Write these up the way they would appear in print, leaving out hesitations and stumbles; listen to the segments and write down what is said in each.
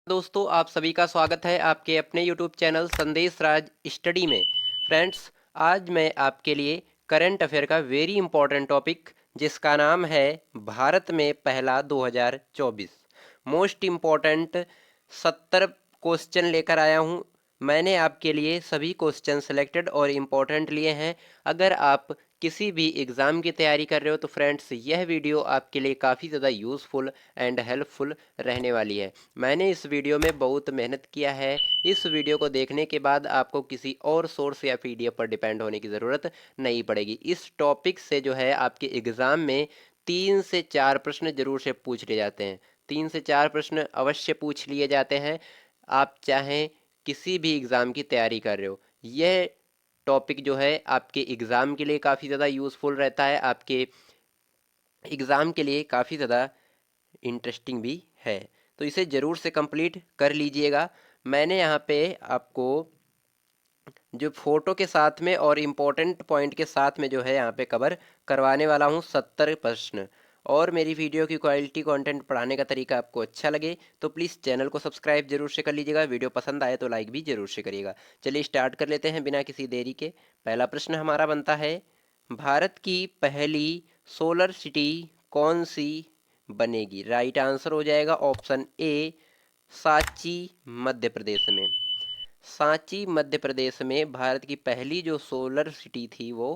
दोस्तों आप सभी का स्वागत है आपके अपने YouTube चैनल संदेश राज स्टडी में। फ्रेंड्स, आज मैं आपके लिए करंट अफेयर का वेरी इंपॉर्टेंट टॉपिक जिसका नाम है भारत में पहला 2024 मोस्ट इम्पॉर्टेंट 70 क्वेश्चन लेकर आया हूं। मैंने आपके लिए सभी क्वेश्चन सेलेक्टेड और इम्पोर्टेंट लिए हैं। अगर आप किसी भी एग्ज़ाम की तैयारी कर रहे हो तो फ्रेंड्स यह वीडियो आपके लिए काफ़ी ज़्यादा यूज़फुल एंड हेल्पफुल रहने वाली है। मैंने इस वीडियो में बहुत मेहनत किया है। इस वीडियो को देखने के बाद आपको किसी और सोर्स या पीडीएफ पर डिपेंड होने की ज़रूरत नहीं पड़ेगी। इस टॉपिक से जो है आपके एग्ज़ाम में 3 से 4 प्रश्न जरूर से पूछ लिए जाते हैं। 3 से 4 प्रश्न अवश्य पूछ लिए जाते हैं। आप चाहें किसी भी एग्ज़ाम की तैयारी कर रहे हो, यह टॉपिक जो है आपके एग्ज़ाम के लिए काफ़ी ज़्यादा यूज़फुल रहता है, आपके एग्ज़ाम के लिए काफ़ी ज़्यादा इंटरेस्टिंग भी है। तो इसे ज़रूर से कंप्लीट कर लीजिएगा। मैंने यहाँ पे आपको जो फोटो के साथ में और इम्पोर्टेंट पॉइंट के साथ में जो है यहाँ पे कवर करवाने वाला हूँ 70 प्रश्न। और मेरी वीडियो की क्वालिटी कंटेंट पढ़ाने का तरीका आपको अच्छा लगे तो प्लीज़ चैनल को सब्सक्राइब जरूर से कर लीजिएगा। वीडियो पसंद आए तो लाइक भी जरूर से करिएगा। चलिए स्टार्ट कर लेते हैं बिना किसी देरी के। पहला प्रश्न हमारा बनता है, भारत की पहली सोलर सिटी कौन सी बनेगी? राइट आंसर हो जाएगा ऑप्शन ए, सांची मध्य प्रदेश में। सांची मध्य प्रदेश में भारत की पहली जो सोलर सिटी थी वो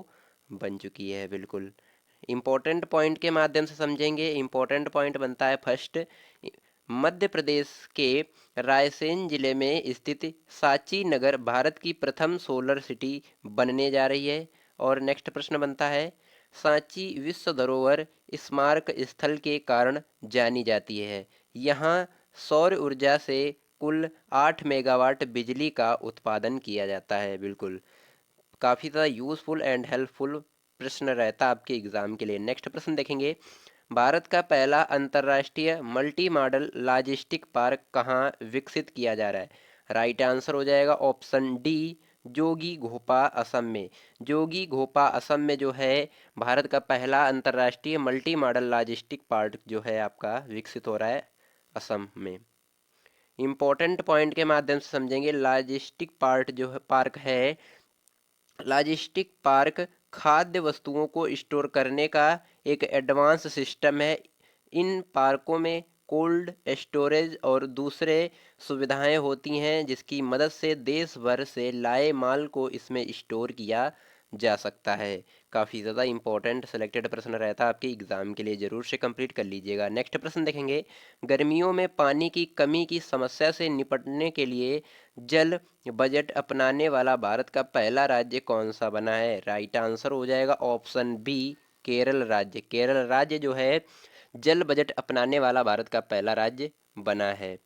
बन चुकी है। बिल्कुल इम्पोर्टेंट पॉइंट के माध्यम से समझेंगे। इम्पोर्टेंट पॉइंट बनता है फर्स्ट, मध्य प्रदेश के रायसेन जिले में स्थित सांची नगर भारत की प्रथम सोलर सिटी बनने जा रही है। और नेक्स्ट प्रश्न बनता है, सांची विश्व धरोहर स्मारक स्थल के कारण जानी जाती है। यहाँ सौर ऊर्जा से कुल 8 मेगावाट बिजली का उत्पादन किया जाता है। बिल्कुल काफ़ी ज़्यादा यूज़फुल एंड हेल्पफुल प्रश्न रहता है आपके एग्ज़ाम के लिए। नेक्स्ट प्रश्न देखेंगे, भारत का पहला अंतर्राष्ट्रीय मल्टी मॉडल लॉजिस्टिक पार्क कहाँ विकसित किया जा रहा है? राइट आंसर हो जाएगा ऑप्शन डी, जोगी घोपा असम में। जोगी घोपा असम में जो है भारत का पहला अंतर्राष्ट्रीय मल्टी मॉडल लॉजिस्टिक पार्क जो है आपका विकसित हो रहा है असम में। इम्पोर्टेंट पॉइंट के माध्यम से समझेंगे। लॉजिस्टिक पार्क है, लॉजिस्टिक पार्क खाद्य वस्तुओं को स्टोर करने का एक एडवांस सिस्टम है। इन पार्कों में कोल्ड स्टोरेज और दूसरे सुविधाएं होती हैं जिसकी मदद से देश भर से लाए माल को इसमें स्टोर किया जा सकता है। काफ़ी ज़्यादा इंपॉर्टेंट सेलेक्टेड प्रश्न रहता है आपके एग्ज़ाम के लिए, ज़रूर से कंप्लीट कर लीजिएगा। नेक्स्ट प्रश्न देखेंगे, गर्मियों में पानी की कमी की समस्या से निपटने के लिए जल बजट अपनाने वाला भारत का पहला राज्य कौन सा बना है? राइट आंसर हो जाएगा ऑप्शन बी, केरल राज्य। केरल राज्य जो है जल बजट अपनाने वाला भारत का पहला राज्य बना है।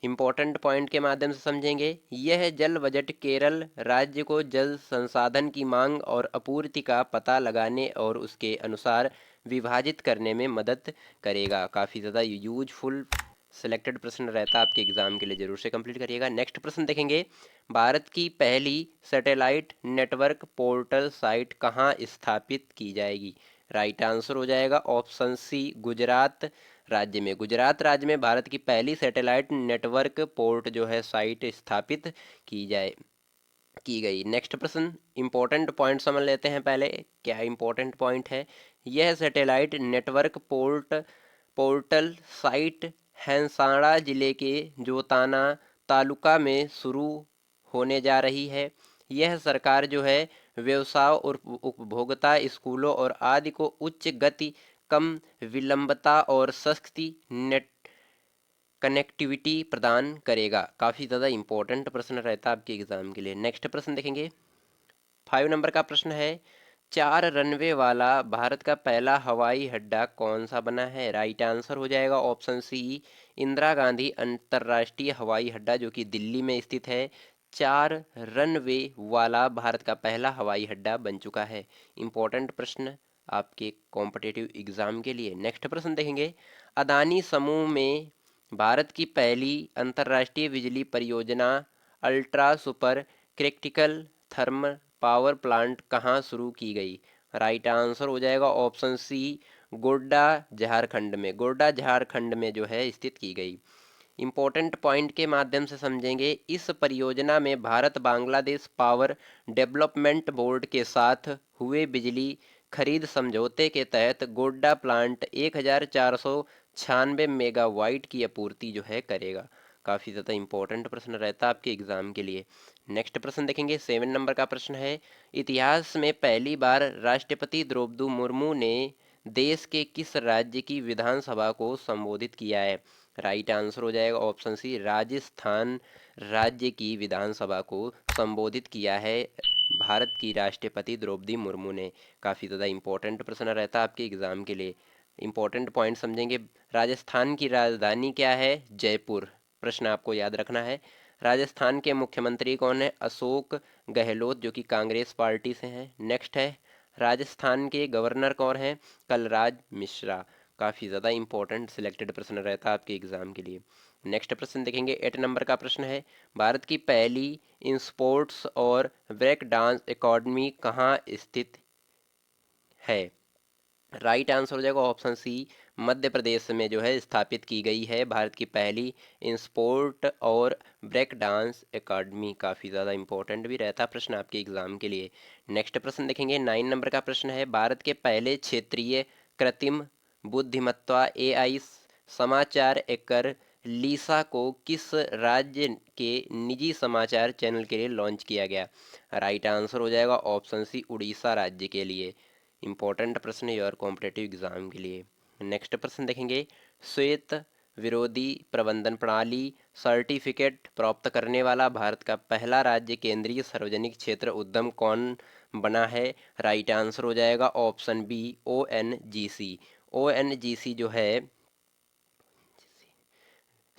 इम्पोर्टेंट पॉइंट के माध्यम से समझेंगे, यह जल बजट केरल राज्य को जल संसाधन की मांग और आपूर्ति का पता लगाने और उसके अनुसार विभाजित करने में मदद करेगा। काफ़ी ज़्यादा यूजफुल सिलेक्टेड प्रश्न रहता है आपके एग्जाम के लिए, जरूर से कंप्लीट करिएगा। नेक्स्ट प्रश्न देखेंगे, भारत की पहली सैटेलाइट नेटवर्क पोर्टल साइट कहाँ स्थापित की जाएगी? राइट आंसर हो जाएगा ऑप्शन सी, गुजरात राज्य में। गुजरात राज्य में भारत की पहली सैटेलाइट नेटवर्क पोर्ट जो है साइट स्थापित की गई। नेक्स्ट प्रश्न, इंपॉर्टेंट पॉइंट समझ लेते हैं पहले, क्या इंपॉर्टेंट पॉइंट है। यह सैटेलाइट नेटवर्क पोर्टल साइट हैंसाड़ा जिले के जोताना तालुका में शुरू होने जा रही है। यह सरकार जो है व्यवसाय और उपभोक्ता स्कूलों और आदि को उच्च गति, कम विलंबता और सस्ती नेट कनेक्टिविटी प्रदान करेगा। काफ़ी ज़्यादा इंपॉर्टेंट प्रश्न रहता है आपके एग्जाम के लिए। नेक्स्ट प्रश्न देखेंगे, 5 नंबर का प्रश्न है, 4 रनवे वाला भारत का पहला हवाई अड्डा कौन सा बना है? राइट आंसर हो जाएगा ऑप्शन सी, इंदिरा गांधी अंतर्राष्ट्रीय हवाई अड्डा जो कि दिल्ली में स्थित है। 4 रनवे वाला भारत का पहला हवाई अड्डा बन चुका है। इंपॉर्टेंट प्रश्न आपके कॉम्पिटिटिव एग्जाम के लिए। नेक्स्ट प्रश्न देखेंगे, अदानी समूह में भारत की पहली अंतर्राष्ट्रीय बिजली परियोजना ultra super critical thermal power plant कहाँ शुरू की गई? राइट आंसर हो जाएगा ऑप्शन सी, गोड्डा झारखंड में। गोड्डा झारखंड में जो है स्थित की गई। इम्पोर्टेंट पॉइंट के माध्यम से समझेंगे। इस परियोजना में Bharat Bangladesh power development board के साथ हुए बिजली खरीद समझौते के तहत गोड्डा प्लांट 1496 मेगावाट की आपूर्ति जो है करेगा। काफ़ी ज़्यादा इंपॉर्टेंट प्रश्न रहता है आपके एग्जाम के लिए। नेक्स्ट प्रश्न देखेंगे, 7 नंबर का प्रश्न है, इतिहास में पहली बार राष्ट्रपति द्रौपदी मुर्मू ने देश के किस राज्य की विधानसभा को संबोधित किया है? राइट आंसर हो जाएगा ऑप्शन सी, राजस्थान राज्य की विधानसभा को संबोधित किया है भारत की राष्ट्रपति द्रौपदी मुर्मू ने। काफ़ी ज़्यादा इंपॉर्टेंट प्रश्न रहता है आपके एग्जाम के लिए। इंपॉर्टेंट पॉइंट समझेंगे। राजस्थान की राजधानी क्या है? जयपुर। प्रश्न आपको याद रखना है। राजस्थान के मुख्यमंत्री कौन है? अशोक गहलोत, जो कि कांग्रेस पार्टी से हैं। नेक्स्ट है, राजस्थान के गवर्नर कौन हैं? कलराज मिश्रा। काफ़ी ज़्यादा इंपॉर्टेंट सिलेक्टेड प्रश्न रहता है आपके एग्जाम के लिए। नेक्स्ट प्रश्न देखेंगे, 8 नंबर का प्रश्न है, भारत की पहली इन स्पोर्ट्स और ब्रेक डांस अकादमी कहाँ स्थित है? राइट आंसर हो जाएगा ऑप्शन सी, मध्य प्रदेश में जो है स्थापित की गई है भारत की पहली इन स्पोर्ट और ब्रेक डांस एकेडमी। काफ़ी ज़्यादा इंपॉर्टेंट भी रहता है प्रश्न आपके एग्जाम के लिए। नेक्स्ट प्रश्न देखेंगे, 9 नंबर का प्रश्न है, भारत के पहले क्षेत्रीय कृत्रिम बुद्धिमत्ता एआई समाचार एकर लीसा को किस राज्य के निजी समाचार चैनल के लिए लॉन्च किया गया? राइट आंसर हो जाएगा ऑप्शन सी, उड़ीसा राज्य के लिए। इंपॉर्टेंट प्रश्न है और कॉम्पिटेटिव एग्जाम के लिए। नेक्स्ट प्रश्न देखेंगे, श्वेत विरोधी प्रबंधन प्रणाली सर्टिफिकेट प्राप्त करने वाला भारत का पहला राज्य केंद्रीय सार्वजनिक क्षेत्र उद्यम कौन बना है? राइट आंसर हो जाएगा ऑप्शन बी, ओएनजीसी। ओएनजीसी जो है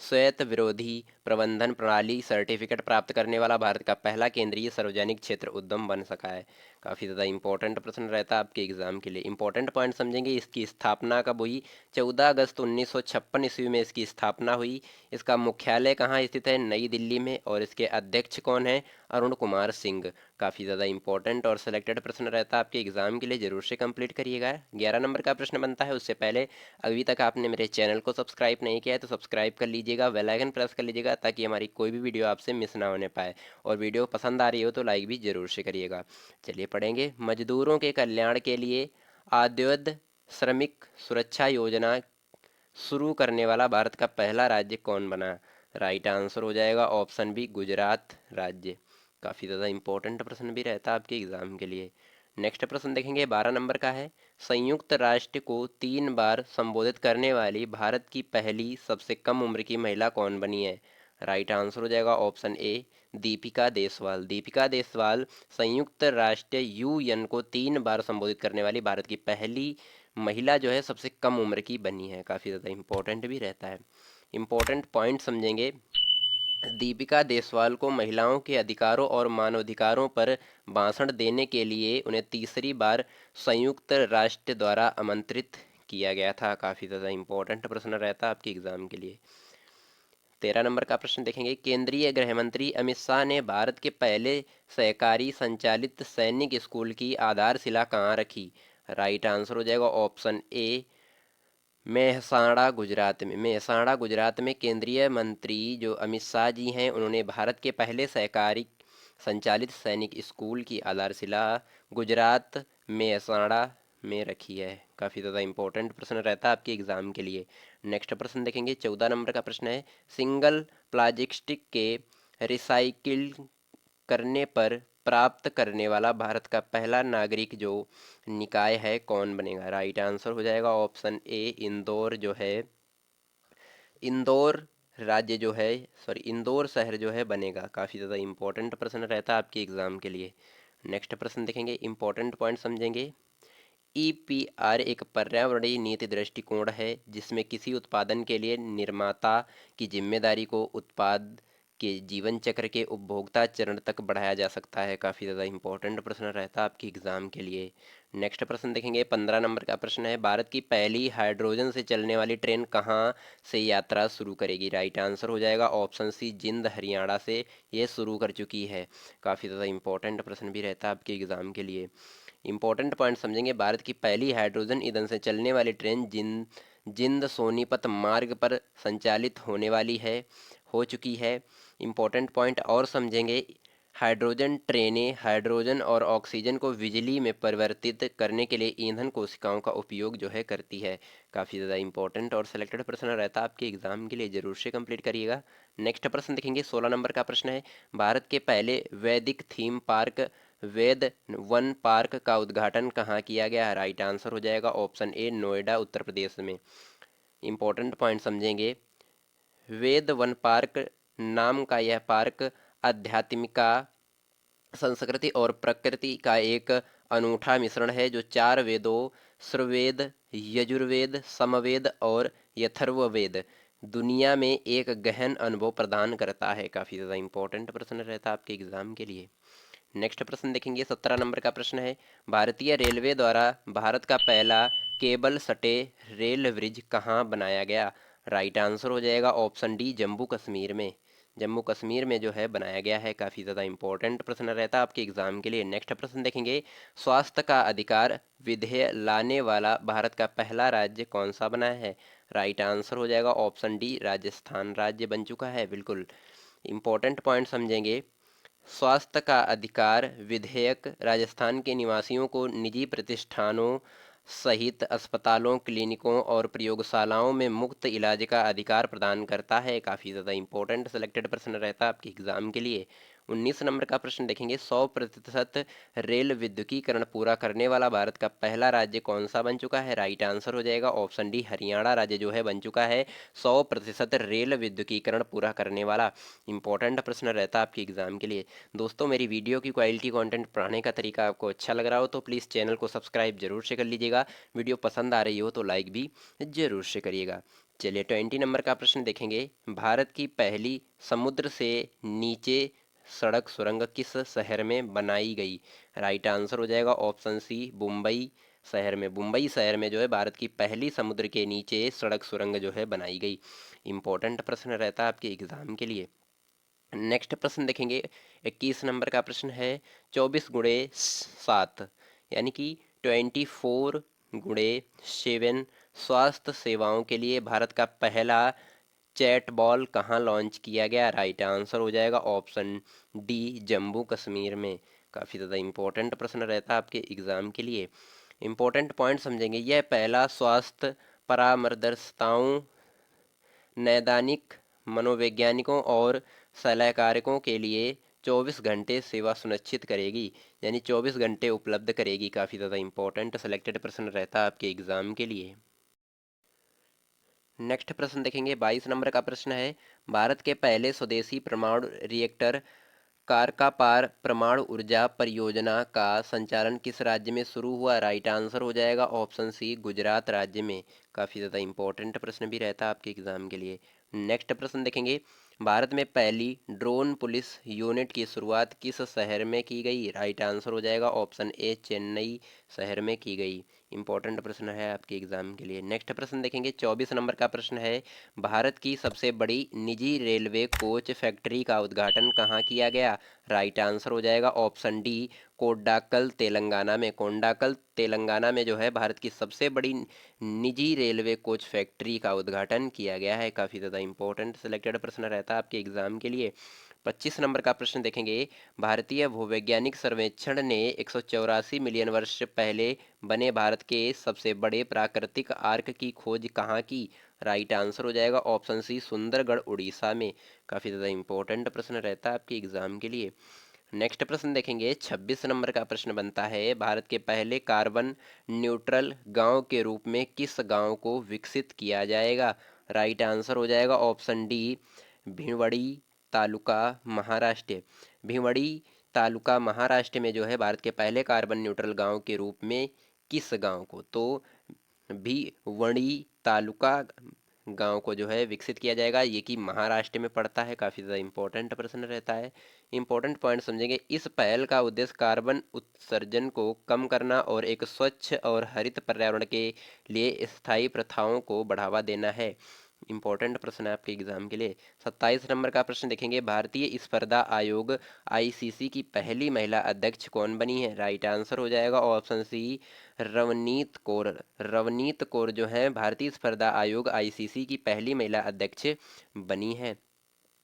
स्वायत्त विरोधी प्रबंधन प्रणाली सर्टिफिकेट प्राप्त करने वाला भारत का पहला केंद्रीय सार्वजनिक क्षेत्र उद्यम बन सका है। काफ़ी ज़्यादा इंपॉर्टेंट प्रश्न रहता है आपके एग्जाम के लिए। इंपॉर्टेंट पॉइंट समझेंगे, इसकी स्थापना कब हुई? 14 अगस्त 1956 ईस्वी में इसकी स्थापना हुई। इसका मुख्यालय कहाँ स्थित है? नई दिल्ली में। और इसके अध्यक्ष कौन है? अरुण कुमार सिंह। काफ़ी ज़्यादा इंपॉर्टेंट और सिलेक्टेड प्रश्न रहता है आपके एग्जाम के लिए, जरूर से कंप्लीट करिएगा। 11 नंबर का प्रश्न बनता है, उससे पहले अभी तक आपने मेरे चैनल को सब्सक्राइब नहीं किया है तो सब्सक्राइब कर लीजिएगा, बेल आइकन प्रेस कर लीजिएगा ताकि हमारी कोई भी वीडियो आपसे मिस ना होने पाए। और वीडियो पसंद आ रही हो तो लाइक भी जरूर से करिएगा। चलिए पढ़ेंगे, मजदूरों के कल्याण के लिए आद्योद श्रमिक सुरक्षा योजना शुरू करने वाला भारत का पहला राज्य कौन बना? राइट आंसर हो जाएगा ऑप्शन बी, गुजरात राज्य। काफ़ी ज़्यादा इंपॉर्टेंट प्रश्न भी रहता है आपके एग्जाम के लिए। नेक्स्ट प्रश्न देखेंगे, 12 नंबर का है, संयुक्त राष्ट्र को 3 बार संबोधित करने वाली भारत की पहली सबसे कम उम्र की महिला कौन बनी है? राइट आंसर हो जाएगा ऑप्शन ए, दीपिका देसवाल। दीपिका देसवाल संयुक्त राष्ट्र यूएन को 3 बार संबोधित करने वाली भारत की पहली महिला जो है सबसे कम उम्र की बनी है। काफ़ी ज़्यादा इंपॉर्टेंट भी रहता है। इंपॉर्टेंट पॉइंट समझेंगे, दीपिका देसवाल को महिलाओं के अधिकारों और मानवाधिकारों पर भाषण देने के लिए उन्हें तीसरी बार संयुक्त राष्ट्र द्वारा आमंत्रित किया गया था। काफ़ी ज़्यादा इंपॉर्टेंट प्रश्न रहता है आपके एग्जाम के लिए। 13 नंबर का प्रश्न देखेंगे, केंद्रीय गृह मंत्री अमित शाह ने भारत के पहले सहकारी संचालित सैनिक स्कूल की आधारशिला कहाँ रखी? राइट आंसर हो जाएगा ऑप्शन ए, मेहसाणा गुजरात में। मेहसाणा गुजरात में केंद्रीय मंत्री जो अमित शाह जी हैं उन्होंने भारत के पहले सहकारी संचालित सैनिक स्कूल की आधारशिला गुजरात मेहसाणा में रखी है। काफ़ी ज़्यादा इंपॉर्टेंट प्रश्न रहता है आपके एग्जाम के लिए। नेक्स्ट प्रश्न देखेंगे, 14 नंबर का प्रश्न है, सिंगल प्लास्टिक के रिसाइकिल करने पर प्राप्त करने वाला भारत का पहला नागरिक जो निकाय है कौन बनेगा? राइट आंसर हो जाएगा ऑप्शन ए, इंदौर जो है, इंदौर राज्य जो है, सॉरी इंदौर शहर जो है बनेगा। काफ़ी ज़्यादा इंपॉर्टेंट प्रश्न रहता है आपके एग्जाम के लिए। नेक्स्ट प्रश्न देखेंगे, इंपॉर्टेंट पॉइंट समझेंगे। ईपीआर एक पर्यावरणीय नीति दृष्टिकोण है जिसमें किसी उत्पादन के लिए निर्माता की जिम्मेदारी को उत्पाद के जीवन चक्र के उपभोक्ता चरण तक बढ़ाया जा सकता है। काफ़ी ज़्यादा इंपॉर्टेंट प्रश्न रहता है आपके एग्जाम के लिए। नेक्स्ट प्रश्न देखेंगे, 15 नंबर का प्रश्न है, भारत की पहली हाइड्रोजन से चलने वाली ट्रेन कहाँ से यात्रा शुरू करेगी? राइट आंसर हो जाएगा ऑप्शन सी, जिंद हरियाणा से ये शुरू कर चुकी है। काफ़ी ज़्यादा इंपॉर्टेंट प्रश्न भी रहता है आपके एग्जाम के लिए। इंपॉर्टेंट पॉइंट समझेंगे, भारत की पहली हाइड्रोजन ईंधन से चलने वाली ट्रेन जिंद सोनीपत मार्ग पर संचालित होने वाली है, हो चुकी है। इम्पोर्टेंट पॉइंट और समझेंगे। हाइड्रोजन ट्रेनें हाइड्रोजन और ऑक्सीजन को बिजली में परिवर्तित करने के लिए ईंधन कोशिकाओं का उपयोग जो है करती है। काफ़ी ज़्यादा इंपॉर्टेंट और सिलेक्टेड प्रश्न रहता है आपके एग्जाम के लिए, जरूर से कंप्लीट करिएगा। नेक्स्ट प्रश्न देखेंगे, 16 नंबर का प्रश्न है, भारत के पहले वैदिक थीम पार्क वेद वन पार्क का उद्घाटन कहाँ किया गया? राइट आंसर हो जाएगा ऑप्शन ए, नोएडा उत्तर प्रदेश में। इंपॉर्टेंट पॉइंट समझेंगे। वेद वन पार्क नाम का यह पार्क आध्यात्मिका, संस्कृति और प्रकृति का एक अनूठा मिश्रण है, जो चार वेदों ऋग्वेद, यजुर्वेद, समवेद और यथर्ववेद दुनिया में एक गहन अनुभव प्रदान करता है। काफ़ी ज़्यादा इंपॉर्टेंट प्रश्न रहता है आपके एग्जाम के लिए। नेक्स्ट प्रश्न देखेंगे, 17 नंबर का प्रश्न है, भारतीय रेलवे द्वारा भारत का पहला केबल सटे रेल ब्रिज कहाँ बनाया गया? राइट आंसर हो जाएगा ऑप्शन डी, जम्मू कश्मीर में। जम्मू कश्मीर में जो है बनाया गया है। काफ़ी ज़्यादा इंपॉर्टेंट प्रश्न रहता है आपके एग्जाम के लिए। नेक्स्ट प्रश्न देखेंगे, स्वास्थ्य का अधिकार विधेयक लाने वाला भारत का पहला राज्य कौन सा बना है? राइट आंसर हो जाएगा ऑप्शन डी, राजस्थान राज्य बन चुका है। बिल्कुल इंपॉर्टेंट पॉइंट समझेंगे। स्वास्थ्य का अधिकार विधेयक राजस्थान के निवासियों को निजी प्रतिष्ठानों सहित अस्पतालों, क्लिनिकों और प्रयोगशालाओं में मुफ्त इलाज का अधिकार प्रदान करता है। काफ़ी ज़्यादा इंपॉर्टेंट सेलेक्टेड प्रश्न रहता है आपके एग्जाम के लिए। 19 नंबर का प्रश्न देखेंगे, 100% रेल विद्युतीकरण पूरा करने वाला भारत का पहला राज्य कौन सा बन चुका है? राइट आंसर हो जाएगा ऑप्शन डी, हरियाणा राज्य जो है बन चुका है 100% रेल विद्युतीकरण पूरा करने वाला। इंपॉर्टेंट प्रश्न रहता है आपके एग्जाम के लिए। दोस्तों, मेरी वीडियो की क्वालिटी कंटेंट पढ़ाने का तरीका आपको अच्छा लग रहा हो तो प्लीज़ चैनल को सब्सक्राइब जरूर से कर लीजिएगा। वीडियो पसंद आ रही हो तो लाइक भी जरूर से करिएगा। चलिए 20 नंबर का प्रश्न देखेंगे, भारत की पहली समुद्र से नीचे सड़क सुरंग किस शहर में बनाई गई? राइट आंसर हो जाएगा ऑप्शन सी, मुंबई शहर में। मुंबई शहर में जो है भारत की पहली समुद्र के नीचे सड़क सुरंग जो है बनाई गई। इंपॉर्टेंट प्रश्न रहता है आपके एग्जाम के लिए। नेक्स्ट प्रश्न देखेंगे, 21 नंबर का प्रश्न है, 24 × 7 यानी कि 24 × 7 स्वास्थ्य सेवाओं के लिए भारत का पहला चैट बॉल कहाँ लॉन्च किया गया? राइट आंसर हो जाएगा ऑप्शन डी, जम्मू कश्मीर में। काफ़ी ज़्यादा इंपॉर्टेंट प्रश्न रहता है आपके एग्जाम के लिए। इंपॉर्टेंट पॉइंट समझेंगे, यह पहला स्वास्थ्य परामर्शदाताओं, नैदानिक, मनोवैज्ञानिकों और सलाहकारों के लिए 24 घंटे सेवा सुनिश्चित करेगी, यानी 24 घंटे उपलब्ध करेगी। काफ़ी ज़्यादा इंपॉर्टेंट सेलेक्टेड प्रश्न रहता है आपके एग्जाम के लिए। नेक्स्ट प्रश्न देखेंगे, 22 नंबर का प्रश्न है, भारत के पहले स्वदेशी परमाणु रिएक्टर कारकापार परमाणु ऊर्जा परियोजना का संचालन किस राज्य में शुरू हुआ? राइट आंसर हो जाएगा ऑप्शन सी, गुजरात राज्य में। काफ़ी ज़्यादा इंपॉर्टेंट प्रश्न भी रहता है आपके एग्जाम के लिए। नेक्स्ट प्रश्न देखेंगे, भारत में पहली ड्रोन पुलिस यूनिट की शुरुआत किस शहर में की गई? राइट आंसर हो जाएगा ऑप्शन ए, चेन्नई शहर में की गई। इंपॉर्टेंट प्रश्न है आपके एग्जाम के लिए। नेक्स्ट प्रश्न देखेंगे, 24 नंबर का प्रश्न है, भारत की सबसे बड़ी निजी रेलवे कोच फैक्ट्री का उद्घाटन कहाँ किया गया? राइट आंसर हो जाएगा ऑप्शन डी, कोडाकल तेलंगाना में। कोंडाकल तेलंगाना में जो है भारत की सबसे बड़ी निजी रेलवे कोच फैक्ट्री का उद्घाटन किया गया है। काफ़ी ज़्यादा इंपॉर्टेंट सिलेक्टेड प्रश्न रहता है आपके एग्जाम के लिए। 25 नंबर का प्रश्न देखेंगे, भारतीय भूवैज्ञानिक सर्वेक्षण ने 184 मिलियन वर्ष पहले बने भारत के सबसे बड़े प्राकृतिक आर्क की खोज कहाँ की? राइट आंसर हो जाएगा ऑप्शन सी, सुंदरगढ़ उड़ीसा में। काफ़ी ज़्यादा इंपॉर्टेंट प्रश्न रहता है आपके एग्जाम के लिए। नेक्स्ट प्रश्न देखेंगे, 26 नंबर का प्रश्न बनता है, भारत के पहले कार्बन न्यूट्रल गांव के रूप में किस गांव को विकसित किया जाएगा? राइट आंसर हो जाएगा ऑप्शन डी, भिवड़ी तालुका महाराष्ट्र। भिवड़ी तालुका महाराष्ट्र में जो है भारत के पहले कार्बन न्यूट्रल गांव के रूप में किस गांव को? तो भिवड़ी तालुका गांव को जो है विकसित किया जाएगा, ये कि महाराष्ट्र में पड़ता है। काफ़ी ज़्यादा इंपॉर्टेंट प्रश्न रहता है। इंपॉर्टेंट पॉइंट समझेंगे, इस पहल का उद्देश्य कार्बन उत्सर्जन को कम करना और एक स्वच्छ और हरित पर्यावरण के लिए स्थायी प्रथाओं को बढ़ावा देना है। इंपॉर्टेंट प्रश्न है आपके एग्जाम के लिए। 27 नंबर का प्रश्न देखेंगे, भारतीय स्पर्धा आयोग आईसीसी की पहली महिला अध्यक्ष कौन बनी है? राइट आंसर हो जाएगा ऑप्शन सी, रवनीत कौर। रवनीत कौर जो है भारतीय स्पर्धा आयोग आईसीसी की पहली महिला अध्यक्ष बनी है।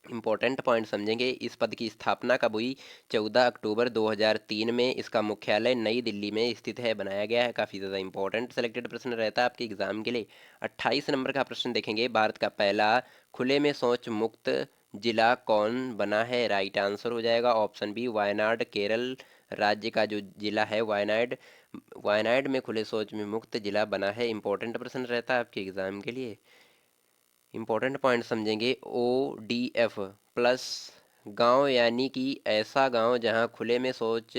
इंपॉर्टेंट पॉइंट समझेंगे, इस पद की स्थापना कब हुई? 14 अक्टूबर 2003 में। इसका मुख्यालय नई दिल्ली में स्थित है, बनाया गया है। काफ़ी ज़्यादा इंपॉर्टेंट सेलेक्टेड प्रश्न रहता है आपके एग्जाम के लिए। 28 नंबर का प्रश्न देखेंगे, भारत का पहला खुले में शौच मुक्त जिला कौन बना है? राइट आंसर हो जाएगा ऑप्शन बी, वायनाड। केरल राज्य का जो जिला है वायनाड, वायनाड में खुले शौच में मुक्त जिला बना है। इंपॉर्टेंट प्रश्न रहता है आपके एग्जाम के लिए। इंपॉर्टेंट पॉइंट समझेंगे, ODF प्लस गांव यानी कि ऐसा गांव जहां खुले में शौच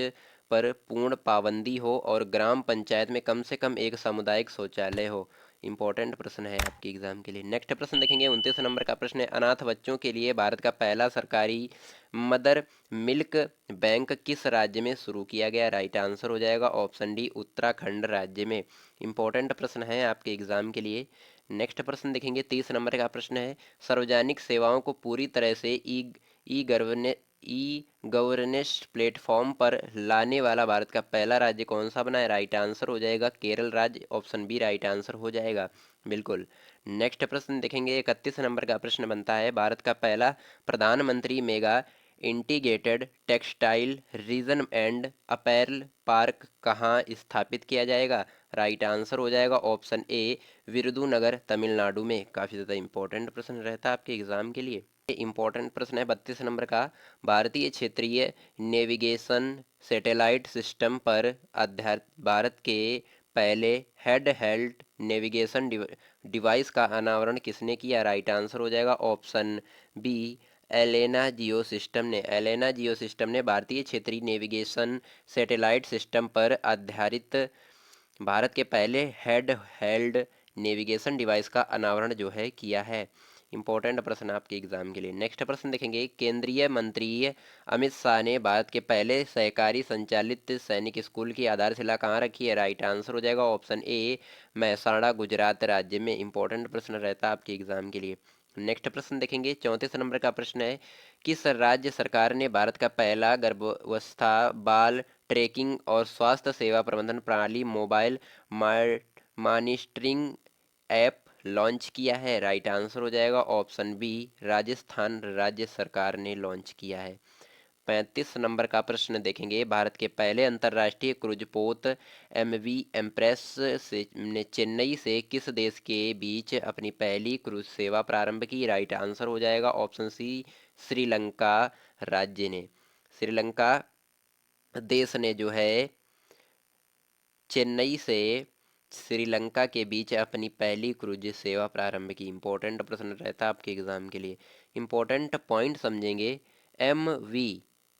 पर पूर्ण पाबंदी हो और ग्राम पंचायत में कम से कम एक सामुदायिक शौचालय हो। इंपॉर्टेंट प्रश्न है आपके एग्जाम के लिए। नेक्स्ट प्रश्न देखेंगे, 29 नंबर का प्रश्न है, अनाथ बच्चों के लिए भारत का पहला सरकारी मदर मिल्क बैंक किस राज्य में शुरू किया गया? राइट आंसर हो जाएगा ऑप्शन डी, उत्तराखंड राज्य में। इंपॉर्टेंट प्रश्न है आपके एग्जाम के लिए। नेक्स्ट प्रश्न देखेंगे, 30 नंबर का प्रश्न है, सार्वजनिक सेवाओं को पूरी तरह से ई गवर्नेंस प्लेटफॉर्म पर लाने वाला भारत का पहला राज्य कौन सा बना है? राइट आंसर हो जाएगा केरल राज्य, ऑप्शन बी राइट आंसर हो जाएगा। बिल्कुल। नेक्स्ट प्रश्न देखेंगे, 31 नंबर का प्रश्न बनता है, भारत का पहला प्रधानमंत्री mega integrated textile reason and apparel park कहाँ स्थापित किया जाएगा? राइट आंसर हो जाएगा ऑप्शन ए, विरुदुनगर तमिलनाडु में। काफ़ी ज़्यादा इंपॉर्टेंट प्रश्न रहता है आपके एग्जाम के लिए। इंपॉर्टेंट प्रश्न है 32 नंबर का, भारतीय क्षेत्रीय नेविगेशन सैटेलाइट सिस्टम पर आधारित भारत के पहले हेड हेल्ड नेविगेशन डिवाइस का अनावरण किसने किया? राइट आंसर हो जाएगा ऑप्शन बी, एलेना जियो सिस्टम ने। एलेना जियो सिस्टम ने भारतीय क्षेत्रीय नेविगेशन सैटेलाइट सिस्टम पर आधारित भारत के पहले हेड हेल्ड नेविगेशन डिवाइस का अनावरण जो है किया है। इंपॉर्टेंट प्रश्न आपके एग्जाम के लिए। नेक्स्ट प्रश्न देखेंगे, केंद्रीय मंत्री अमित शाह ने भारत के पहले सहकारी संचालित सैनिक स्कूल की आधारशिला कहाँ रखी है? राइट आंसर हो जाएगा ऑप्शन ए, महसाणा गुजरात राज्य में। इंपॉर्टेंट प्रश्न रहता है आपके एग्जाम के लिए। नेक्स्ट प्रश्न देखेंगे, 34 नंबर का प्रश्न है, किस राज्य सरकार ने भारत का पहला गर्भावस्था बाल ट्रैकिंग और स्वास्थ्य सेवा प्रबंधन प्रणाली मोबाइल मॉनिटरिंग ऐप लॉन्च किया है? राइट आंसर हो जाएगा ऑप्शन बी, राजस्थान राज्य सरकार ने लॉन्च किया है। 35 नंबर का प्रश्न देखेंगे, भारत के पहले अंतर्राष्ट्रीय क्रूज पोत MV एम्प्रेस से ने चेन्नई से किस देश के बीच अपनी पहली क्रूज सेवा प्रारंभ की? राइट आंसर हो जाएगा ऑप्शन सी, श्रीलंका राज्य ने। श्रीलंका देश ने जो है चेन्नई से श्रीलंका के बीच अपनी पहली क्रूज सेवा प्रारंभ की। इंपॉर्टेंट प्रश्न रहता है आपके एग्जाम के लिए। इंपॉर्टेंट पॉइंट समझेंगे, MV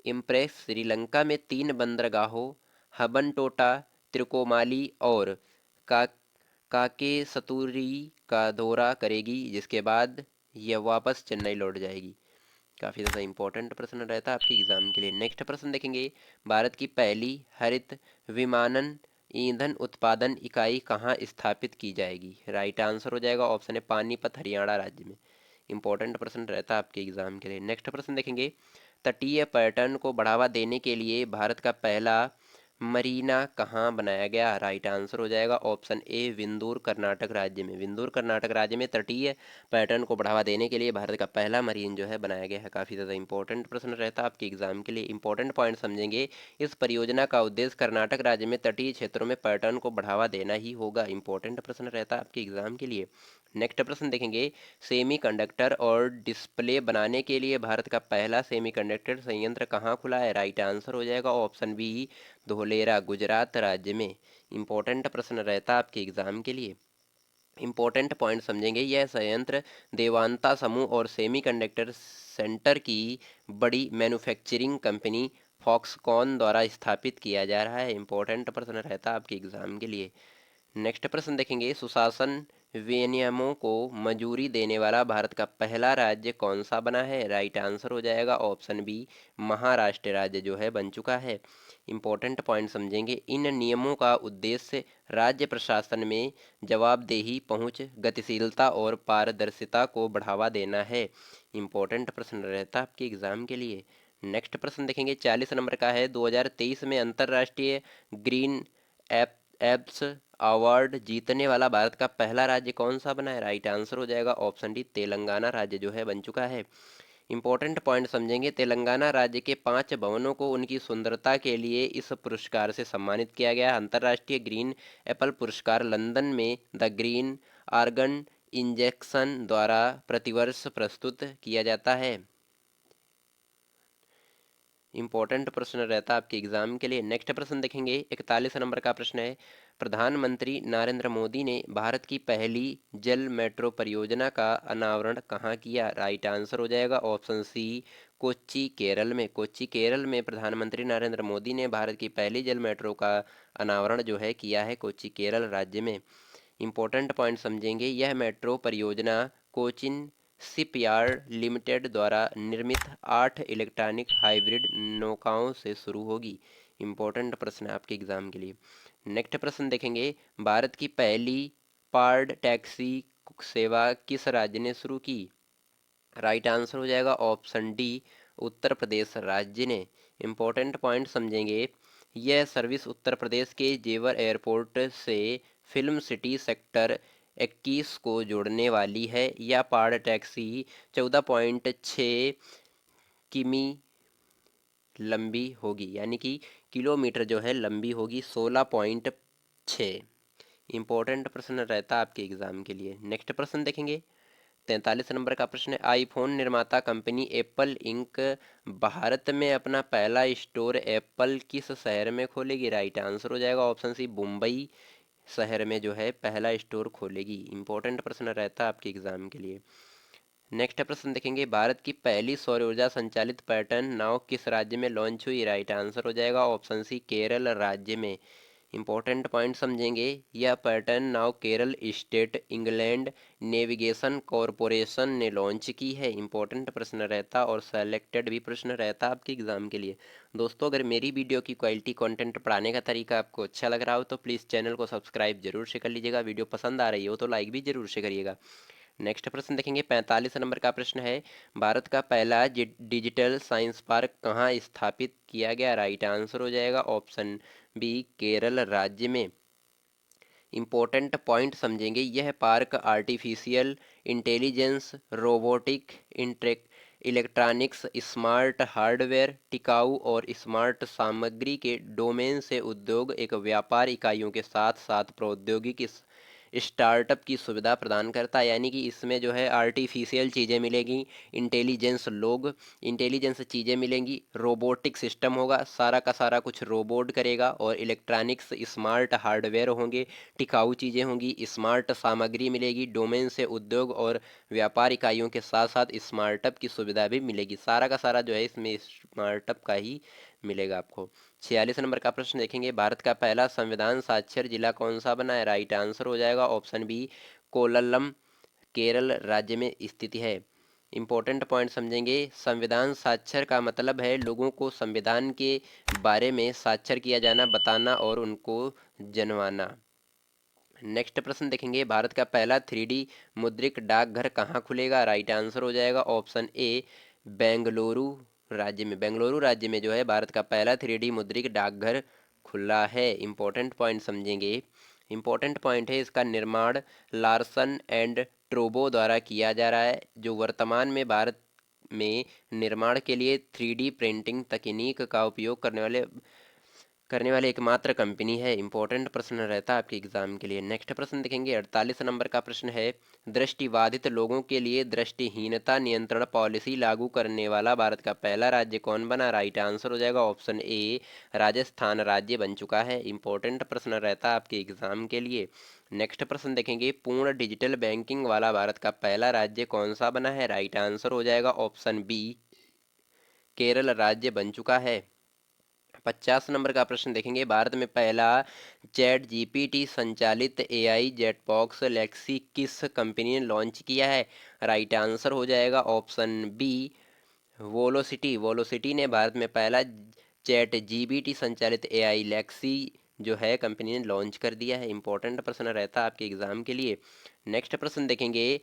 इम्प्रेस श्रीलंका में 3 बंदरगाहों हबनटोटा, त्रिकोमाली और का काके सतूरी का दौरा करेगी, जिसके बाद यह वापस चेन्नई लौट जाएगी। काफ़ी ज़्यादा इंपॉर्टेंट प्रश्न रहता है आपके एग्जाम के लिए। नेक्स्ट प्रश्न देखेंगे, भारत की पहली हरित विमानन ईंधन उत्पादन इकाई कहाँ स्थापित की जाएगी? राइट आंसर हो जाएगा ऑप्शन है पानीपत हरियाणा राज्य में। इंपॉर्टेंट प्रश्न रहता है आपके एग्जाम के लिए। नेक्स्ट प्रश्न देखेंगे, तटीय पर्यटन को बढ़ावा देने के लिए भारत का पहला मरीना कहाँ बनाया गया? राइट आंसर हो जाएगा ऑप्शन ए, विंदुर कर्नाटक राज्य में। विंदुर कर्नाटक राज्य में तटीय पर्यटन को बढ़ावा देने के लिए भारत का पहला मरीन जो है बनाया गया है। काफ़ी ज़्यादा इंपॉर्टेंट प्रश्न रहता है आपके एग्जाम के लिए। इंपॉर्टेंट पॉइंट समझेंगे, इस परियोजना का उद्देश्य कर्नाटक राज्य में तटीय क्षेत्रों में पर्यटन को बढ़ावा देना ही होगा। इंपॉर्टेंट प्रश्न रहता है आपके एग्जाम के लिए। नेक्स्ट प्रश्न देखेंगे, सेमीकंडक्टर और डिस्प्ले बनाने के लिए भारत का पहला सेमीकंडक्टर संयंत्र कहाँ खुला है? राइट आंसर हो जाएगा ऑप्शन बी, धोलेरा गुजरात राज्य में। इंपॉर्टेंट प्रश्न रहता है आपके एग्जाम के लिए। इंपॉर्टेंट पॉइंट समझेंगे, यह संयंत्र देवांता समूह और सेमीकंडक्टर सेंटर की बड़ी मैन्युफैक्चरिंग कंपनी फॉक्सकॉन द्वारा स्थापित किया जा रहा है। इंपॉर्टेंट प्रश्न रहता है आपके एग्जाम के लिए। नेक्स्ट प्रश्न देखेंगे, सुशासन विनियमों को मंजूरी देने वाला भारत का पहला राज्य कौन सा बना है? राइट आंसर हो जाएगा ऑप्शन बी, महाराष्ट्र राज्य जो है बन चुका है। इंपॉर्टेंट पॉइंट समझेंगे, इन नियमों का उद्देश्य राज्य प्रशासन में जवाबदेही, पहुंच, गतिशीलता और पारदर्शिता को बढ़ावा देना है। इंपॉर्टेंट प्रश्न रहता है आपके एग्जाम के लिए। नेक्स्ट प्रश्न देखेंगे, 40 नंबर का है। 2023 में अंतर्राष्ट्रीय ग्रीन एप एप्स अवार्ड जीतने वाला भारत का पहला राज्य कौन सा बना है? राइट आंसर हो जाएगा ऑप्शन डी, तेलंगाना राज्य जो है बन चुका है। इंपॉर्टेंट पॉइंट समझेंगे, तेलंगाना राज्य के 5 भवनों को उनकी सुंदरता के लिए इस पुरस्कार से सम्मानित किया गया। अंतर्राष्ट्रीय ग्रीन एप्पल पुरस्कार लंदन में द ग्रीन आर्गन इंजेक्शन द्वारा प्रतिवर्ष प्रस्तुत किया जाता है। इंपॉर्टेंट प्रश्न रहता है आपके एग्जाम के लिए। नेक्स्ट प्रश्न देखेंगे, 41 नंबर का प्रश्न है। प्रधानमंत्री नरेंद्र मोदी ने भारत की पहली जल मेट्रो परियोजना का अनावरण कहाँ किया? राइट आंसर हो जाएगा ऑप्शन सी, कोच्चि केरल में। कोच्चि केरल में प्रधानमंत्री नरेंद्र मोदी ने भारत की पहली जल मेट्रो का अनावरण जो है किया है कोच्चि केरल राज्य में। इंपॉर्टेंट पॉइंट समझेंगे, यह मेट्रो परियोजना कोचिन शिपयार्ड लिमिटेड द्वारा निर्मित 8 इलेक्ट्रॉनिक हाइब्रिड नौकाओं से शुरू होगी। इंपॉर्टेंट प्रश्न है आपके एग्जाम के लिए। नेक्स्ट प्रश्न देखेंगे, भारत की पहली पार्ड टैक्सी सेवा किस राज्य ने शुरू की? राइट आंसर हो जाएगा ऑप्शन डी, उत्तर प्रदेश राज्य ने। इंपॉर्टेंट पॉइंट समझेंगे, यह सर्विस उत्तर प्रदेश के जेवर एयरपोर्ट से फिल्म सिटी सेक्टर 21 को जोड़ने वाली है। यह पार्ड टैक्सी 14.6 किमी लंबी होगी, यानी कि किलोमीटर जो है लंबी होगी 16.6। इंपॉर्टेंट प्रश्न रहता है आपके एग्जाम के लिए। नेक्स्ट प्रश्न देखेंगे, 43 नंबर का प्रश्न है। आईफोन निर्माता कंपनी एप्पल इंक भारत में अपना पहला स्टोर एप्पल किस शहर में खोलेगी? राइट आंसर हो जाएगा ऑप्शन सी, मुंबई शहर में जो है पहला स्टोर खोलेगी। इंपॉर्टेंट प्रश्न रहता है आपके एग्जाम के लिए। नेक्स्ट प्रश्न देखेंगे, भारत की पहली सौर ऊर्जा संचालित पर्यटन नाव किस राज्य में लॉन्च हुई? राइट आंसर हो जाएगा ऑप्शन सी, केरल राज्य में। इंपॉर्टेंट पॉइंट समझेंगे, यह पर्यटन नाव Kerala state inland navigation corporation ने लॉन्च की है। इंपॉर्टेंट प्रश्न रहता और सेलेक्टेड भी प्रश्न रहता आपके एग्जाम के लिए। दोस्तों, अगर मेरी वीडियो की क्वालिटी कंटेंट पढ़ाने का तरीका आपको अच्छा लग रहा हो तो प्लीज़ चैनल को सब्सक्राइब जरूर से कर लीजिएगा। वीडियो पसंद आ रही हो तो लाइक भी जरूर से करिएगा। नेक्स्ट प्रश्न देखेंगे, 45 नंबर का प्रश्न है। भारत का पहला डिजिटल साइंस पार्क कहाँ स्थापित किया गया? राइट आंसर हो जाएगा ऑप्शन बी, केरल राज्य में। इंपॉर्टेंट पॉइंट समझेंगे, यह park artificial intelligence, robotic, electronics, smart hardware, टिकाऊ और स्मार्ट सामग्री के डोमेन से उद्योग एक व्यापार इकाइयों के साथ साथ प्रौद्योगिकी स्टार्टअप की सुविधा प्रदान करता है। यानी कि इसमें जो है आर्टिफिशियल चीज़ें मिलेगी, इंटेलिजेंस चीज़ें मिलेंगी, रोबोटिक सिस्टम होगा, सारा का सारा कुछ रोबोट करेगा, और इलेक्ट्रॉनिक्स स्मार्ट हार्डवेयर होंगे, टिकाऊ चीज़ें होंगी, स्मार्ट सामग्री मिलेगी, डोमेन से उद्योग और व्यापार इकाइयों के साथ साथ स्मार्टअप की सुविधा भी मिलेगी। सारा का सारा जो है इसमें स्मार्टअप का ही मिलेगा आपको। 46 नंबर का प्रश्न देखेंगे, भारत का पहला संविधान साक्षर जिला कौन सा बना है? राइट आंसर हो जाएगा ऑप्शन बी, कोल्लम केरल राज्य में स्थित है। इंपॉर्टेंट पॉइंट समझेंगे, संविधान साक्षर का मतलब है लोगों को संविधान के बारे में साक्षर किया जाना, बताना और उनको जनवाना। नेक्स्ट प्रश्न देखेंगे, भारत का पहला 3D मुद्रित डाकघर कहाँ खुलेगा? राइट आंसर हो जाएगा ऑप्शन ए, बेंगलुरु राज्य में। बेंगलुरु राज्य में जो है भारत का पहला 3D मुद्रित डाकघर खुला है। इंपॉर्टेंट पॉइंट समझेंगे, इंपॉर्टेंट पॉइंट है इसका निर्माण लार्सन एंड ट्रोबो द्वारा किया जा रहा है, जो वर्तमान में भारत में निर्माण के लिए 3D प्रिंटिंग तकनीक का उपयोग करने वाले एकमात्र कंपनी है। इंपॉर्टेंट प्रश्न रहता है आपके एग्जाम के लिए। नेक्स्ट प्रश्न देखेंगे, 48 नंबर का प्रश्न है। दृष्टिबाधित लोगों के लिए दृष्टिहीनता नियंत्रण पॉलिसी लागू करने वाला भारत का पहला राज्य कौन बना? राइट आंसर हो जाएगा ऑप्शन ए, राजस्थान राज्य बन चुका है। इंपॉर्टेंट प्रश्न रहता है आपके एग्जाम के लिए। नेक्स्ट प्रश्न देखेंगे, पूर्ण डिजिटल बैंकिंग वाला भारत का पहला राज्य कौन सा बना है? राइट आंसर हो जाएगा ऑप्शन बी, केरल राज्य बन चुका है। 50 नंबर का प्रश्न देखेंगे, भारत में पहला चैट जीपीटी संचालित एआई जेट बॉक्स लेक्सी किस कंपनी ने लॉन्च किया है? राइट आंसर हो जाएगा ऑप्शन बी, वोलोसिटी। वोलोसिटी ने भारत में पहला चैट जीपीटी संचालित एआई लेक्सी जो है कंपनी ने लॉन्च कर दिया है। इंपॉर्टेंट प्रश्न रहता है आपके एग्जाम के लिए। नेक्स्ट प्रश्न देखेंगे,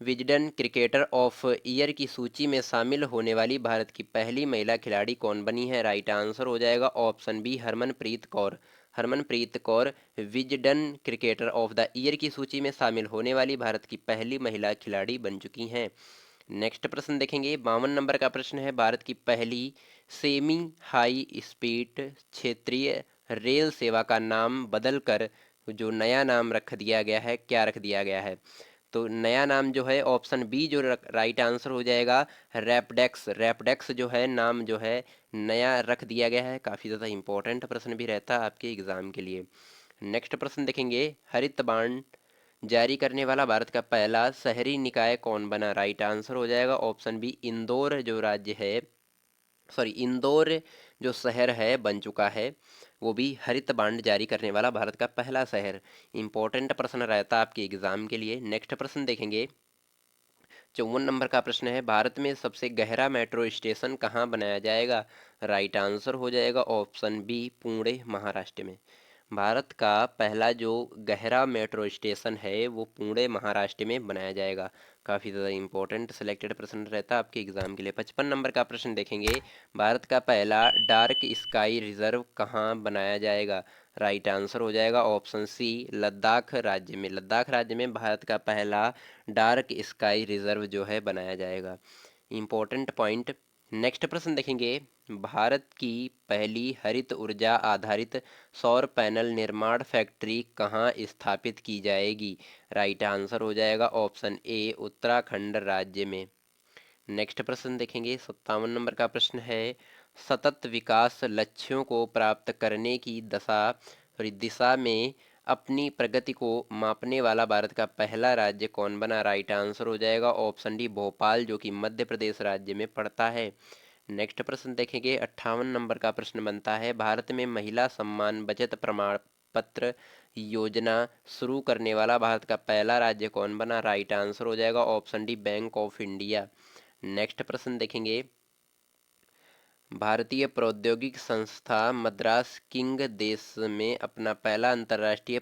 विजडन क्रिकेटर ऑफ ईयर की सूची में शामिल होने वाली भारत की पहली महिला खिलाड़ी कौन बनी है? राइट आंसर हो जाएगा option B, Harmanpreet Kaur. Harmanpreet Kaur Wisden cricketer of the year की सूची में शामिल होने वाली भारत की पहली महिला खिलाड़ी बन चुकी हैं। नेक्स्ट प्रश्न देखेंगे, 52 नंबर का प्रश्न है, भारत की पहली सेमी हाई स्पीड क्षेत्रीय रेल सेवा का नाम बदलकर जो नया नाम रख दिया गया है, क्या रख दिया गया है? तो नया नाम जो है ऑप्शन बी जो राइट आंसर हो जाएगा, रैपडेक्स। रैपडेक्स जो है नाम जो है नया रख दिया गया है। काफ़ी ज़्यादा इंपॉर्टेंट प्रश्न भी रहता है आपके एग्जाम के लिए। नेक्स्ट प्रश्न देखेंगे, हरित बांड जारी करने वाला भारत का पहला शहरी निकाय कौन बना? राइट आंसर हो जाएगा ऑप्शन बी, इंदौर जो राज्य है, सॉरी इंदौर जो शहर है बन चुका है, वो भी हरित बांड जारी करने वाला भारत का पहला शहर। इंपॉर्टेंट प्रश्न रहता है आपके एग्जाम के लिए। नेक्स्ट प्रश्न देखेंगे, 54 नंबर का प्रश्न है, भारत में सबसे गहरा मेट्रो स्टेशन कहाँ बनाया जाएगा? राइट आंसर हो जाएगा ऑप्शन बी, पुणे महाराष्ट्र में। भारत का पहला जो गहरा मेट्रो स्टेशन है वो पुणे महाराष्ट्र में बनाया जाएगा। काफ़ी ज़्यादा इंपॉर्टेंट सिलेक्टेड प्रश्न रहता है आपके एग्जाम के लिए। 55 नंबर का प्रश्न देखेंगे, भारत का पहला डार्क स्काई रिजर्व कहाँ बनाया जाएगा? राइट आंसर हो जाएगा ऑप्शन सी, लद्दाख राज्य में। लद्दाख राज्य में भारत का पहला डार्क स्काई रिजर्व जो है बनाया जाएगा। Important point. नेक्स्ट प्रश्न देखेंगे, भारत की पहली हरित ऊर्जा आधारित सौर पैनल निर्माण फैक्ट्री कहाँ स्थापित की जाएगी? राइट आंसर हो जाएगा ऑप्शन ए, उत्तराखंड राज्य में। नेक्स्ट प्रश्न देखेंगे, 57 नंबर का प्रश्न है, सतत विकास लक्ष्यों को प्राप्त करने की दिशा में अपनी प्रगति को मापने वाला भारत का पहला राज्य कौन बना? राइट आंसर हो जाएगा ऑप्शन डी, भोपाल, जो कि मध्य प्रदेश राज्य में पड़ता है। नेक्स्ट प्रश्न देखेंगे, 58 नंबर का प्रश्न बनता है, भारत में महिला सम्मान बचत प्रमाण पत्र योजना शुरू करने वाला भारत का पहला राज्य कौन बना? राइट आंसर हो जाएगा option D, bank of India. Next प्रश्न देखेंगे, भारतीय प्रौद्योगिकी संस्था मद्रास किंग देश में अपना पहला अंतर्राष्ट्रीय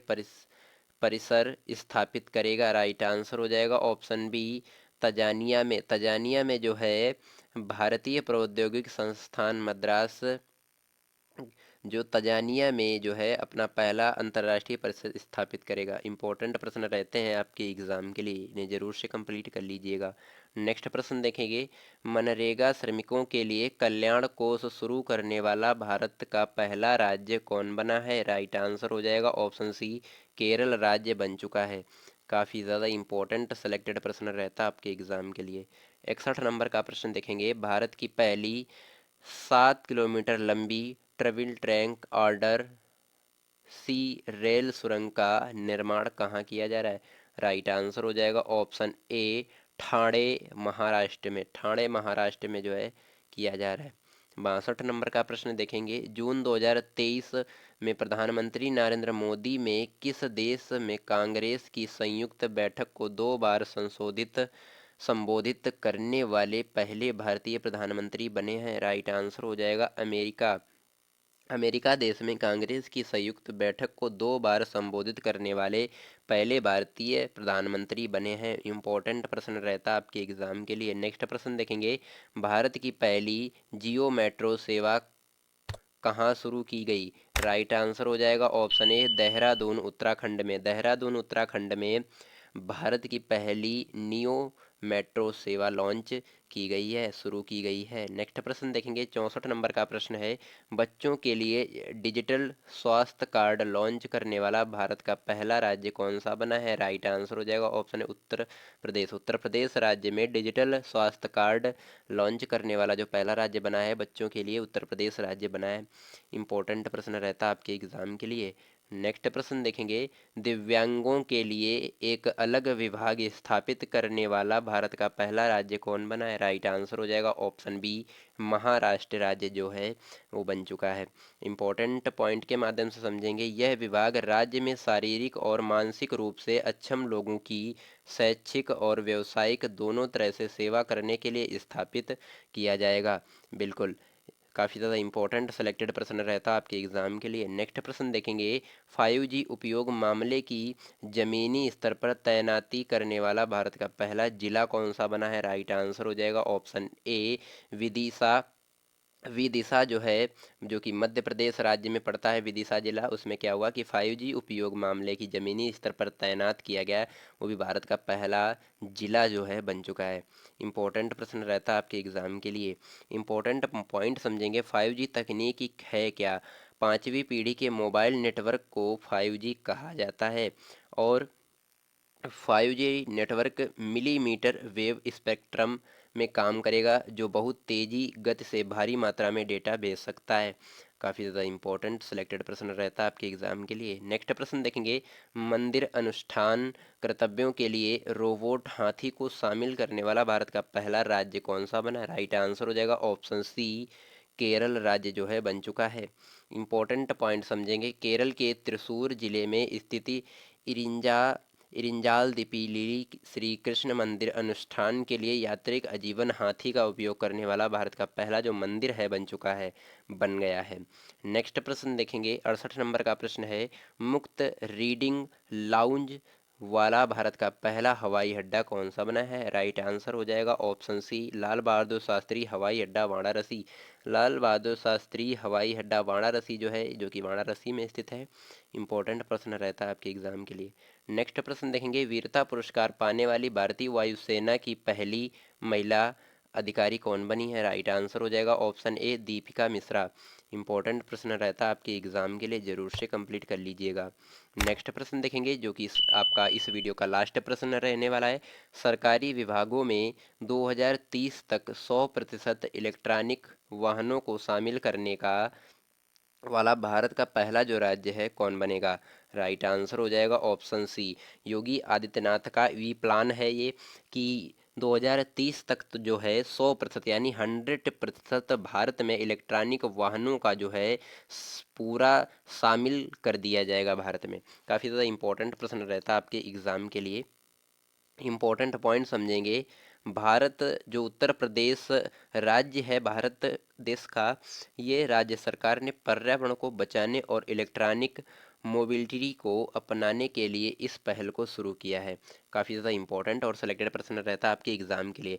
परिसर स्थापित करेगा? राइट आंसर हो जाएगा ऑप्शन बी, तजानिया में। तजानिया में जो है भारतीय प्रौद्योगिकी संस्थान मद्रास जो तजानिया में जो है अपना पहला अंतर्राष्ट्रीय परिषद स्थापित करेगा। इंपॉर्टेंट प्रश्न रहते हैं आपके एग्जाम के लिए, इन्हें जरूर से कंप्लीट कर लीजिएगा। नेक्स्ट प्रश्न देखेंगे, मनरेगा श्रमिकों के लिए कल्याण कोष शुरू करने वाला भारत का पहला राज्य कौन बना है? राइट आंसर हो जाएगा ऑप्शन सी, केरल राज्य बन चुका है। काफ़ी ज़्यादा इंपॉर्टेंट सेलेक्टेड प्रश्न रहता है आपके एग्जाम के लिए। 61 नंबर का प्रश्न देखेंगे, भारत की पहली 7 किलोमीटर लंबी ट्रेविल ट्रैंक ऑर्डर सी रेल सुरंग का निर्माण कहाँ किया जा रहा है? राइट आंसर हो जाएगा ऑप्शन ए, ठाणे महाराष्ट्र में। ठाणे महाराष्ट्र में जो है किया जा रहा है। 62 नंबर का प्रश्न देखेंगे, जून 2023 में प्रधानमंत्री नरेंद्र मोदी में किस देश में कांग्रेस की संयुक्त बैठक को 2 बार संबोधित करने वाले पहले भारतीय प्रधानमंत्री बने हैं? राइट आंसर हो जाएगा अमेरिका। अमेरिका देश में कांग्रेस की संयुक्त बैठक को 2 बार संबोधित करने वाले पहले भारतीय प्रधानमंत्री बने हैं। इंपॉर्टेंट प्रश्न रहता है आपके एग्जाम के लिए। नेक्स्ट प्रश्न देखेंगे, भारत की पहली जियो मेट्रो सेवा कहाँ शुरू की गई? राइट आंसर हो जाएगा ऑप्शन ए, देहरादून उत्तराखंड में। देहरादून उत्तराखंड में भारत की पहली नियो मेट्रो सेवा लॉन्च की गई है, शुरू की गई है। नेक्स्ट प्रश्न देखेंगे, 64 नंबर का प्रश्न है, बच्चों के लिए डिजिटल स्वास्थ्य कार्ड लॉन्च करने वाला भारत का पहला राज्य कौन सा बना है? राइट आंसर हो जाएगा ऑप्शन उत्तर प्रदेश। उत्तर प्रदेश राज्य में डिजिटल स्वास्थ्य कार्ड लॉन्च करने वाला जो पहला राज्य बना है बच्चों के लिए, उत्तर प्रदेश राज्य बना है। इंपॉर्टेंट प्रश्न रहता है आपके एग्जाम के लिए। नेक्स्ट प्रश्न देखेंगे, दिव्यांगों के लिए एक अलग विभाग स्थापित करने वाला भारत का पहला राज्य कौन बना है? राइट आंसर हो जाएगा ऑप्शन बी, महाराष्ट्र राज्य जो है वो बन चुका है। इंपॉर्टेंट पॉइंट के माध्यम से समझेंगे, यह विभाग राज्य में शारीरिक और मानसिक रूप से अक्षम लोगों की शैक्षिक और व्यावसायिक दोनों तरह से सेवा करने के लिए स्थापित किया जाएगा। बिल्कुल, काफ़ी ज़्यादा इंपॉर्टेंट सेलेक्टेड प्रश्न रहता है आपके एग्जाम के लिए। नेक्स्ट प्रश्न देखेंगे, 5G उपयोग मामले की जमीनी स्तर पर तैनाती करने वाला भारत का पहला जिला कौन सा बना है? राइट आंसर हो जाएगा ऑप्शन ए, विदिशा। विदिशा जो है, जो कि मध्य प्रदेश राज्य में पड़ता है, विदिशा जिला, उसमें क्या हुआ कि 5G उपयोग मामले की जमीनी स्तर पर तैनात किया गया, वो भी भारत का पहला जिला जो है बन चुका है। इंपॉर्टेंट प्रश्न रहता है आपके एग्जाम के लिए। इंपॉर्टेंट पॉइंट समझेंगे, 5G तकनीकी है क्या? पांचवी पीढ़ी के मोबाइल नेटवर्क को 5G कहा जाता है, और 5G network millimetre wave spectrum में काम करेगा, जो बहुत तेजी गति से भारी मात्रा में डेटा भेज सकता है। काफ़ी ज़्यादा इंपॉर्टेंट सिलेक्टेड प्रश्न रहता है आपके एग्जाम के लिए। नेक्स्ट प्रश्न देखेंगे, मंदिर अनुष्ठान कर्तव्यों के लिए रोबोट हाथी को शामिल करने वाला भारत का पहला राज्य कौन सा बना? राइट आंसर हो जाएगा ऑप्शन सी, केरल राज्य जो है बन चुका है। इंपॉर्टेंट पॉइंट समझेंगे, केरल के त्रिशूर जिले में स्थित इरिंजा इरिंजाल दिपीली श्री कृष्ण मंदिर अनुष्ठान के लिए यात्रिक आजीवन हाथी का उपयोग करने वाला भारत का पहला जो मंदिर है बन चुका है, बन गया है। नेक्स्ट प्रश्न देखेंगे, 68 नंबर का प्रश्न है, मुक्त रीडिंग लाउंज वाला भारत का पहला हवाई अड्डा कौन सा बना है? राइट आंसर हो जाएगा ऑप्शन सी, लाल बहादुर शास्त्री हवाई अड्डा वाराणसी। लाल बहादुर शास्त्री हवाई अड्डा वाराणसी जो है, जो कि वाराणसी में स्थित है। इंपॉर्टेंट प्रश्न रहता है आपके एग्जाम के लिए। नेक्स्ट प्रश्न देखेंगे, वीरता पुरस्कार पाने वाली भारतीय वायुसेना की पहली महिला अधिकारी कौन बनी है? राइट आंसर हो जाएगा option A, Deepika Mishra. Important प्रश्न रहता है आपके एग्जाम के लिए, जरूर से कंप्लीट कर लीजिएगा। नेक्स्ट प्रश्न देखेंगे, जो कि आपका इस वीडियो का लास्ट प्रश्न रहने वाला है, सरकारी विभागों में 2030 तक 100% इलेक्ट्रॉनिक वाहनों को शामिल करने का वाला भारत का पहला जो राज्य है कौन बनेगा? राइट आंसर हो जाएगा ऑप्शन सी, योगी आदित्यनाथ का वी प्लान है ये, कि 2030 तक तो जो है 100% यानी 100% भारत में इलेक्ट्रॉनिक वाहनों का जो है पूरा शामिल कर दिया जाएगा भारत में। काफ़ी ज़्यादा इंपॉर्टेंट प्रश्न रहता है आपके एग्ज़ाम के लिए। इम्पोर्टेंट पॉइंट समझेंगे, भारत जो उत्तर प्रदेश राज्य है भारत देश का, ये राज्य सरकार ने पर्यावरण को बचाने और इलेक्ट्रॉनिक मोबिलिटी को अपनाने के लिए इस पहल को शुरू किया है। काफ़ी ज़्यादा इंपॉर्टेंट और सिलेक्टेड प्रश्न रहता है आपके एग्ज़ाम के लिए।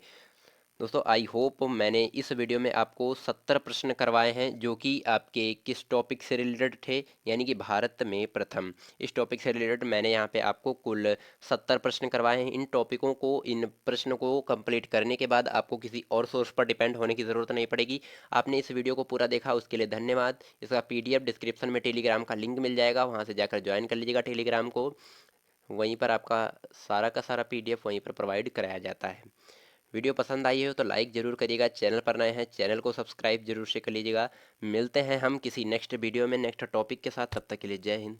दोस्तों आई होप मैंने इस वीडियो में आपको 70 प्रश्न करवाए हैं, जो कि आपके किस टॉपिक से रिलेटेड थे, यानी कि भारत में प्रथम, इस टॉपिक से रिलेटेड मैंने यहाँ पे आपको कुल 70 प्रश्न करवाए हैं। इन टॉपिकों को, इन प्रश्न को कंप्लीट करने के बाद आपको किसी और सोर्स पर डिपेंड होने की ज़रूरत नहीं पड़ेगी। आपने इस वीडियो को पूरा देखा, उसके लिए धन्यवाद। इसका PDF डिस्क्रिप्शन में टेलीग्राम का लिंक मिल जाएगा, वहाँ से जाकर ज्वाइन कर लीजिएगा टेलीग्राम को। वहीं पर आपका सारा का सारा PDF वहीं पर प्रोवाइड कराया जाता है। वीडियो पसंद आई हो तो लाइक ज़रूर करिएगा, चैनल पर नए हैं चैनल को सब्सक्राइब जरूर से कर लीजिएगा। मिलते हैं हम किसी नेक्स्ट वीडियो में नेक्स्ट टॉपिक के साथ, तब तक के लिए जय हिंद।